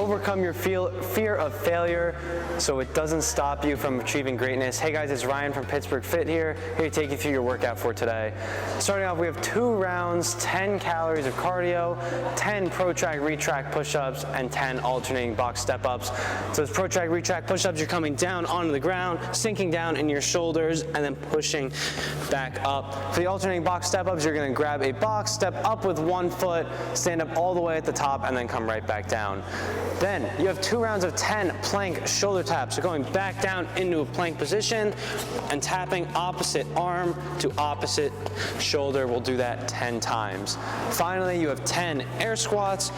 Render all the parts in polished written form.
overcome your fear of failure so it doesn't stop you from achieving greatness. Hey guys, it's Ryan from Pittsburgh Fit here to take you through your workout for today. Starting off, we have 2 rounds, 10 calories of cardio, 10 Protract Retract Push-Ups, and 10 alternating box step-ups. So those Protract Retract Push-Ups, you're coming down onto the ground, sinking down in your shoulders, and then pushing back up. For the alternating box step-ups, you're gonna grab a box, step up with 1 foot, stand up all the way at the top, and then come right back down. Then you have 2 rounds of 10 plank shoulder taps. So going back down into a plank position and tapping opposite arm to opposite shoulder. We'll do that 10 times. Finally, you have 10 air squats.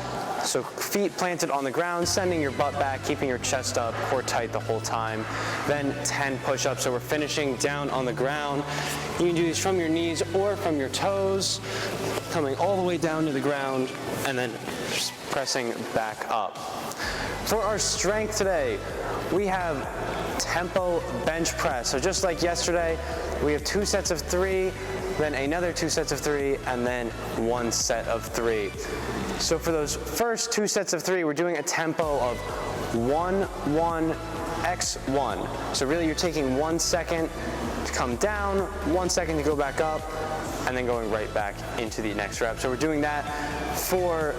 So feet planted on the ground, sending your butt back, keeping your chest up, core tight the whole time. Then 10 push-ups. So we're finishing down on the ground. You can do these from your knees or from your toes, coming all the way down to the ground and then just pressing back up. For our strength today, we have tempo bench press. So just like yesterday, we have 2 sets of 3, then another 2 sets of 3, and then 1 set of 3. So for those first 2 sets of 3, we're doing a tempo of 1, 1, X1. So really you're taking 1 second to come down, 1 second to go back up, and then going right back into the next rep. So we're doing that for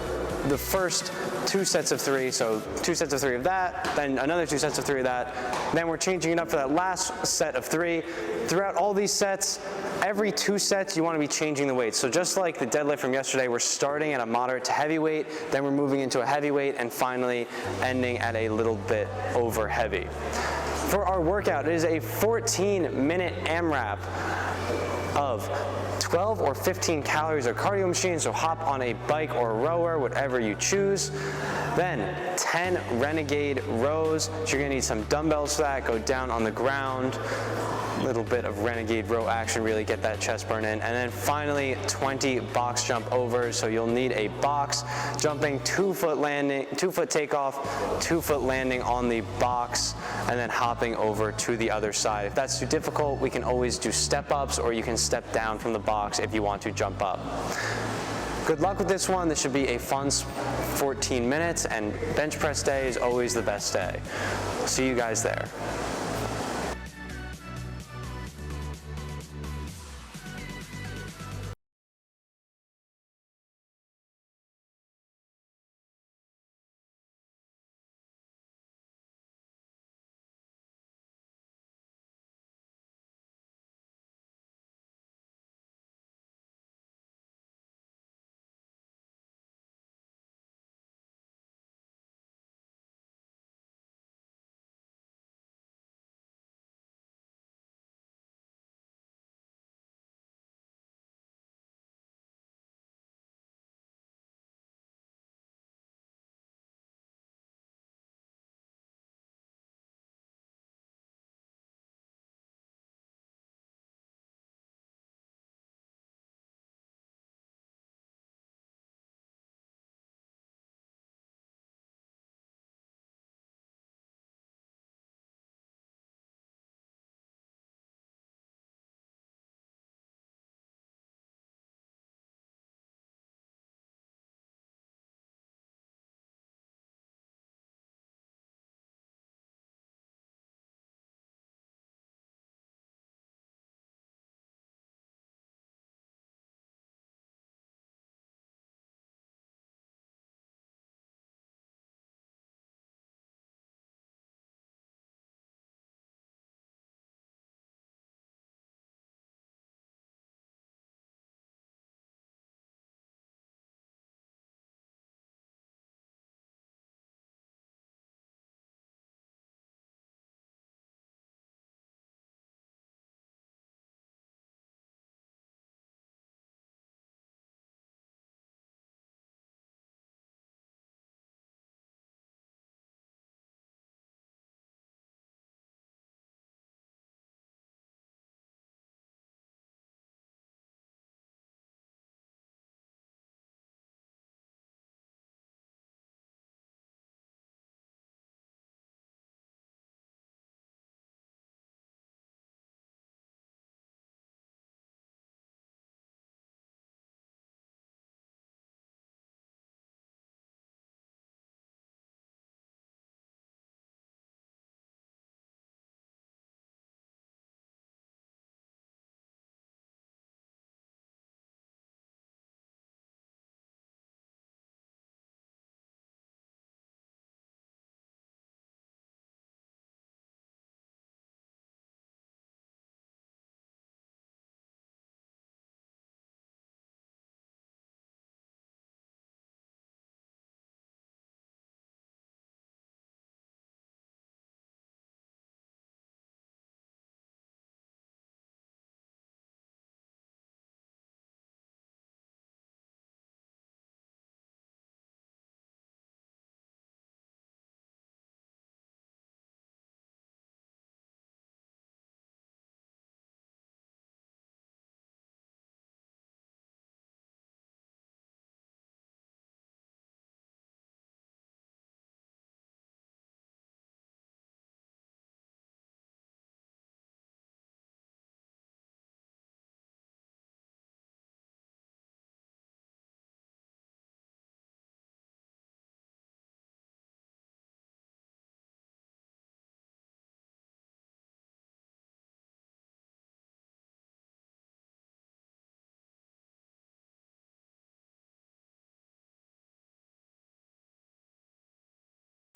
the first 2 sets of 3, so 2 sets of 3 of that, then another 2 sets of 3 of that. Then we're changing it up for that last set of 3. Throughout all these sets, every 2 sets you want to be changing the weight. So just like the deadlift from yesterday, we're starting at a moderate to heavyweight, then we're moving into a heavyweight, and finally ending at a little bit over heavy. For our workout, it is a 14-minute AMRAP of 12 or 15 calories of cardio machine, so hop on a bike or a rower, whatever you choose. Then 10 Renegade Rows, so you're gonna need some dumbbells for that, go down on the ground, little bit of Renegade Row action, really get that chest burn in. And then finally 20 box jump overs, so you'll need a box, jumping 2 foot landing, 2 foot takeoff, 2 foot landing on the box, and then hopping over to the other side. If that's too difficult, we can always do step ups, or you can step down from the box if you want to jump up. Good luck with this one. This should be a fun 14 minutes, and bench press day is always the best day. See you guys there.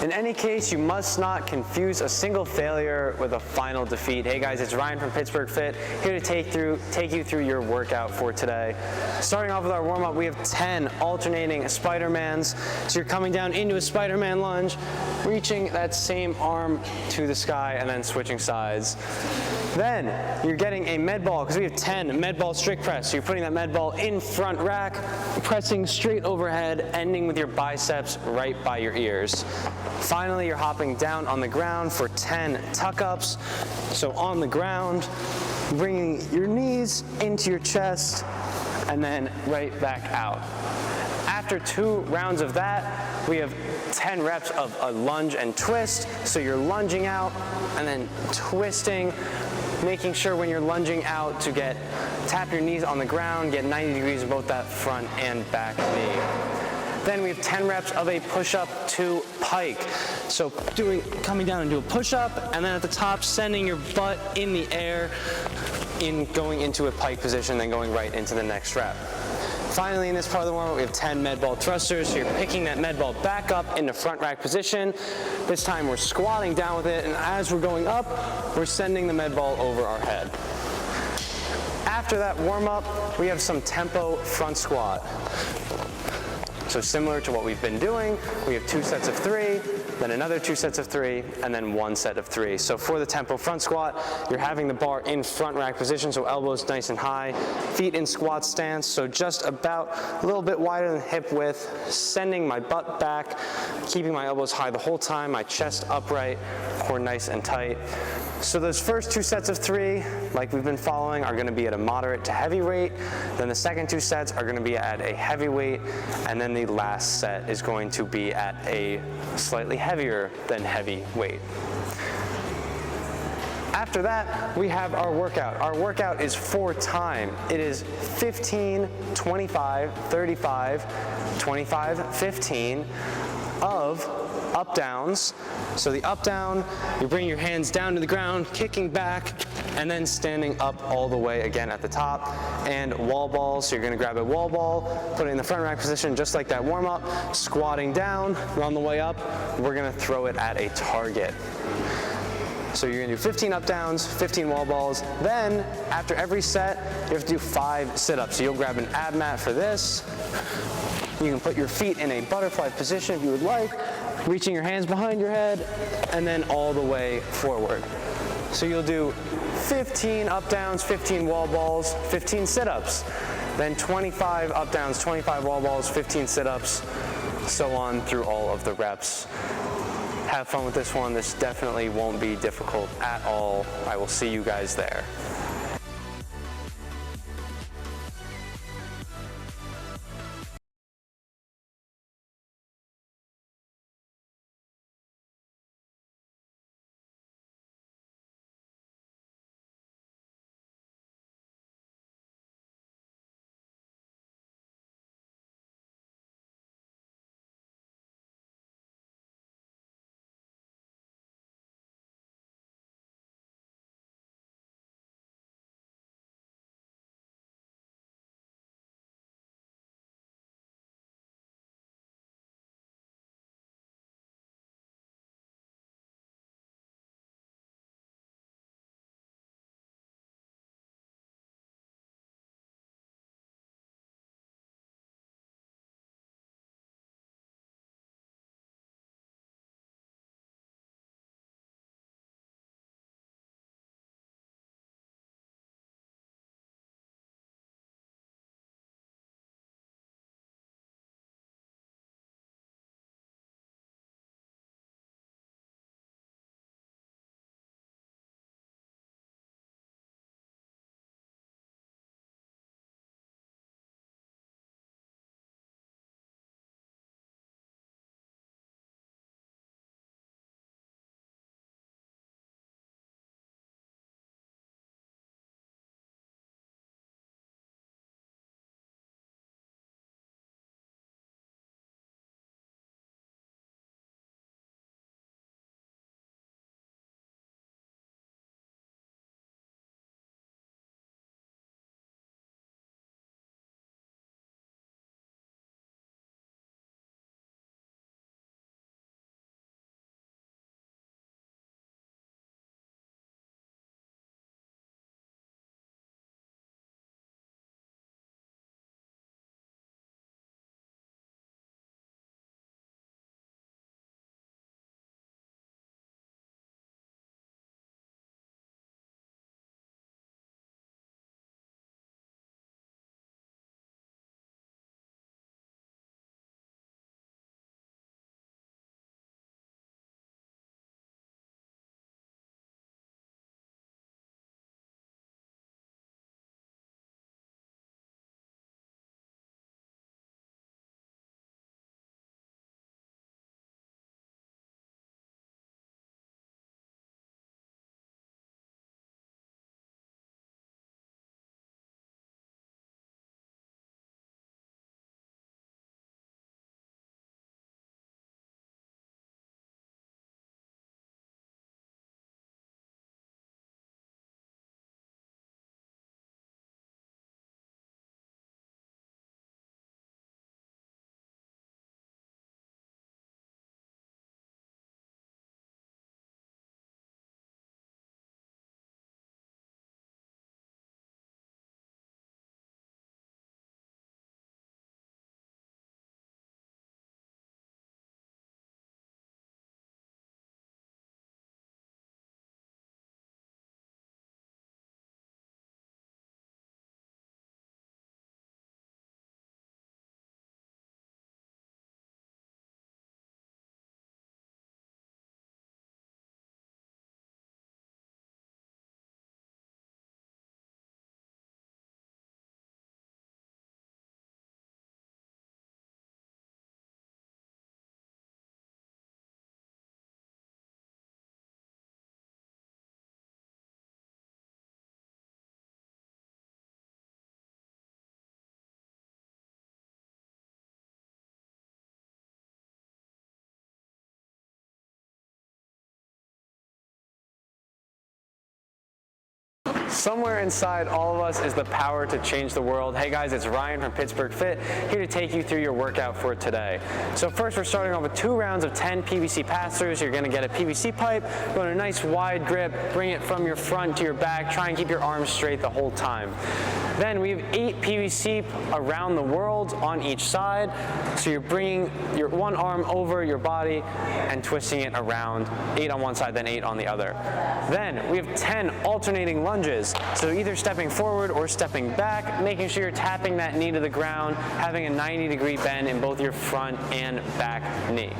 In any case, you must not confuse a single failure with a final defeat. Hey guys, it's Ryan from Pittsburgh Fit, here to take you through your workout for today. Starting off with our warm-up, we have 10 alternating Spider-Mans. So you're coming down into a Spider-Man lunge, reaching that same arm to the sky, and then switching sides. Then you're getting a med ball, because we have 10 med ball strict press. So you're putting that med ball in front rack, pressing straight overhead, ending with your biceps right by your ears. Finally, you're hopping down on the ground for 10 tuck-ups. So on the ground, bringing your knees into your chest, and then right back out. After 2 rounds of that, we have 10 reps of a lunge and twist. So you're lunging out and then twisting, making sure when you're lunging out to tap your knees on the ground, get 90 degrees in both that front and back knee. Then we have 10 reps of a push-up to pike. So coming down into a push-up, and then at the top, sending your butt in the air, going into a pike position, then going right into the next rep. Finally, in this part of the warm-up, we have 10 med ball thrusters. So you're picking that med ball back up into front rack position. This time we're squatting down with it, and as we're going up, we're sending the med ball over our head. After that warm-up, we have some tempo front squat. So similar to what we've been doing, we have 2 sets of 3, then another 2 sets of 3, and then 1 set of 3. So for the tempo front squat, you're having the bar in front rack position, so elbows nice and high, feet in squat stance, so just about a little bit wider than hip width, sending my butt back, keeping my elbows high the whole time, my chest upright, core nice and tight. So those first 2 sets of 3, like we've been following, are going to be at a moderate to heavy weight. Then the second 2 sets are going to be at a heavy weight, and then the last set is going to be at a slightly heavier than heavy weight. After that, we have our workout. Our workout is for time. It is 15, 25, 35, 25, 15 of up downs. So the up down, you bring your hands down to the ground, kicking back, and then standing up all the way again at the top. And wall balls, so you're gonna grab a wall ball, put it in the front rack position just like that warm up, squatting down, on the way up, we're gonna throw it at a target. So you're gonna do 15 up downs, 15 wall balls. Then after every set, you have to do 5 sit-ups. So you'll grab an ab mat for this. You can put your feet in a butterfly position if you would like, reaching your hands behind your head, and then all the way forward. So you'll do 15 up downs, 15 wall balls, 15 sit-ups, then 25 up downs, 25 wall balls, 15 sit-ups, so on through all of the reps. Have fun with this one. This definitely won't be difficult at all. I will see you guys there. Somewhere inside all of us is the power to change the world. Hey guys, it's Ryan from Pittsburgh Fit, here to take you through your workout for today. So first we're starting off with 2 rounds of 10 PVC pass-throughs. You're gonna get a PVC pipe, go in a nice wide grip, bring it from your front to your back, try and keep your arms straight the whole time. Then we have 8 PVC around the world on each side. So you're bringing your one arm over your body and twisting it around, 8 on one side, then 8 on the other. Then we have 10 alternating lunges. So either stepping forward or stepping back, making sure you're tapping that knee to the ground, having a 90-degree bend in both your front and back knee.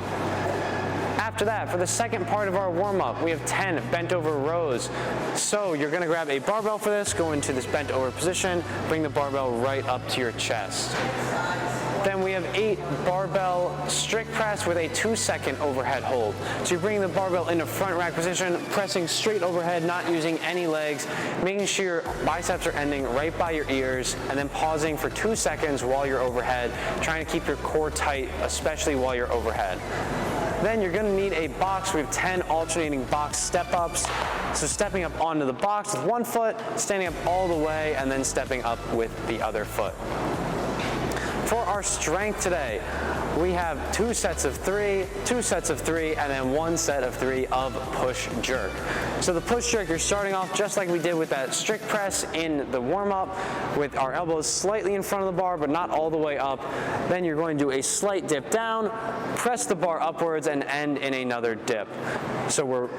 After that, for the second part of our warm-up, we have 10 bent over rows. So you're gonna grab a barbell for this, go into this bent over position, bring the barbell right up to your chest. Then we have 8 barbell strict press with a 2-second overhead hold. So you're bringing the barbell into front rack position, pressing straight overhead, not using any legs, making sure your biceps are ending right by your ears, and then pausing for 2 seconds while you're overhead, trying to keep your core tight, especially while you're overhead. Then you're gonna need a box. We have 10 alternating box step-ups. So stepping up onto the box with one foot, standing up all the way, and then stepping up with the other foot. For our strength today, we have 2 sets of 3, 2 sets of 3, and then 1 set of 3 of push jerk. So the push jerk, you're starting off just like we did with that strict press in the warm-up, with our elbows slightly in front of the bar, but not all the way up. Then you're going to do a slight dip down, press the bar upwards, and end in another dip. So we're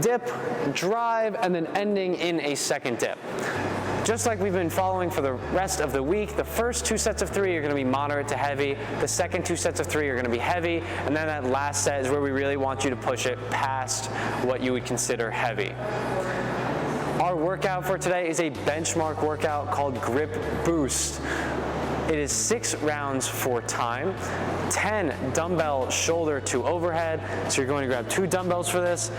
dip, drive, and then ending in a second dip. Just like we've been following for the rest of the week, the first 2 sets of 3 are gonna be moderate to heavy, the second 2 sets of 3 are gonna be heavy, and then that last set is where we really want you to push it past what you would consider heavy. Our workout for today is a benchmark workout called Grip Boost. It is 6 rounds for time, 10 dumbbell shoulder to overhead. So you're going to grab 2 dumbbells for this,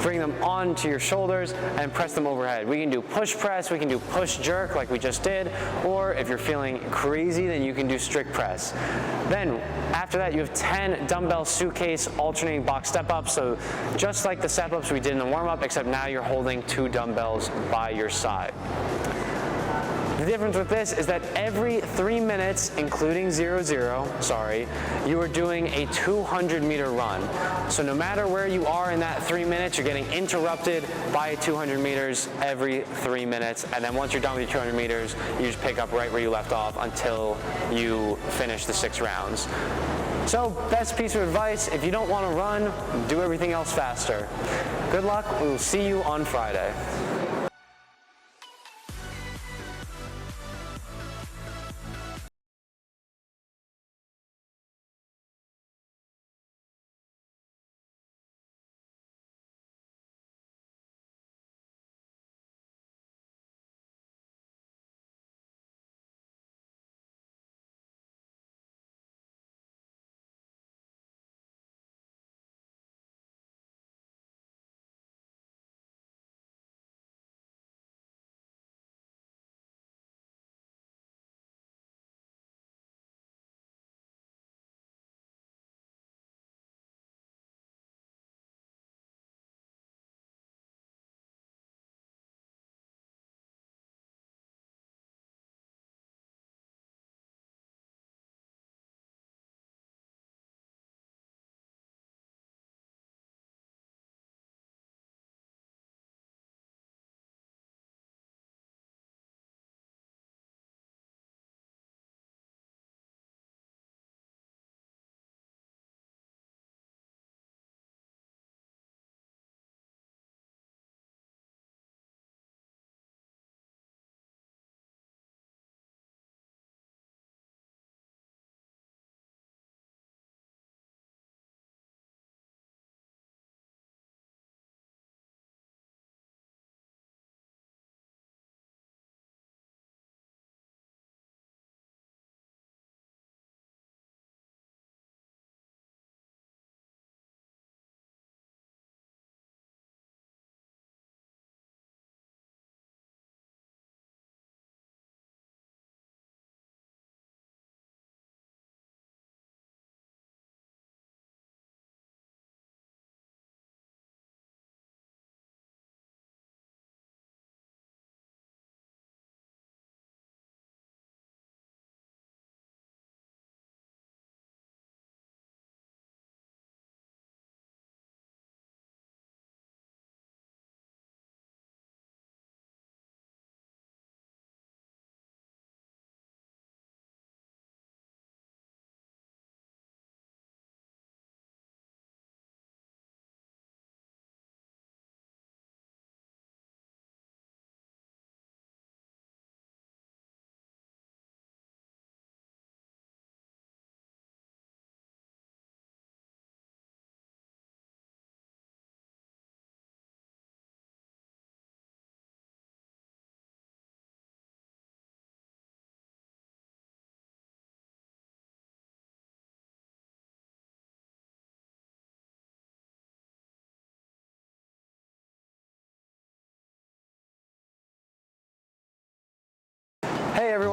bring them onto your shoulders and press them overhead. We can do push press, we can do push jerk like we just did, or if you're feeling crazy, then you can do strict press. Then after that, you have 10 dumbbell suitcase alternating box step-ups. So just like the step-ups we did in the warm-up, except now you're holding 2 dumbbells by your side. The difference with this is that every 3 minutes, including 0-0, you are doing a 200-meter run. So no matter where you are in that 3 minutes, you're getting interrupted by 200 meters every 3 minutes. And then once you're done with your 200 meters, you just pick up right where you left off until you finish the 6 rounds. So best piece of advice, if you don't want to run, do everything else faster. Good luck. We will see you on Friday.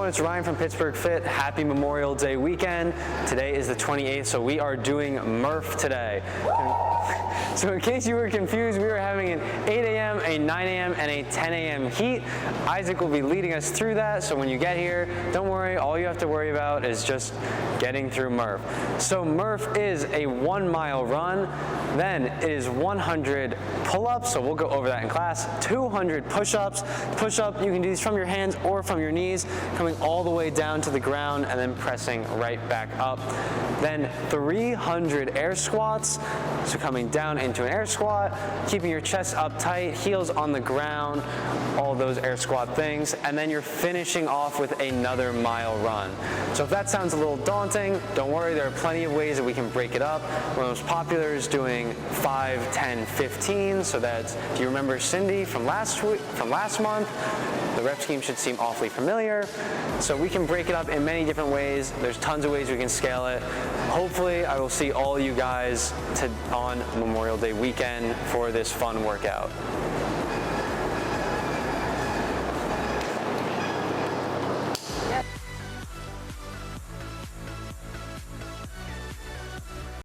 everyone, it's Ryan from Pittsburgh Fit. Happy Memorial Day weekend. Today is the 28th, so we are doing MRF today. So in case you were confused, we are having an 8 a.m., a 9 a.m., and a 10 a.m. heat. Isaac will be leading us through that, so when you get here, don't worry, all you have to worry about is just getting through MRF. So MRF is a 1 mile run, then it is 100 pull-ups, so we'll go over that in class, 200 push-ups. Push-up, you can do these from your hands or from your knees, coming all the way down to the ground and then pressing right back up. Then 300 air squats, so coming down into an air squat, keeping your chest up tight, heels on the ground, all those air squat things, and then you're finishing off with another mile run. So if that sounds a little daunting, don't worry, there are plenty of ways that we can break it up. One of the most popular is doing 5, 10, 15, so that if you remember Cindy from last month, the rep scheme should seem awfully familiar. So we can break it up in many different ways. There's tons of ways we can scale it. Hopefully I will see all you guys on Memorial Day weekend for this fun workout.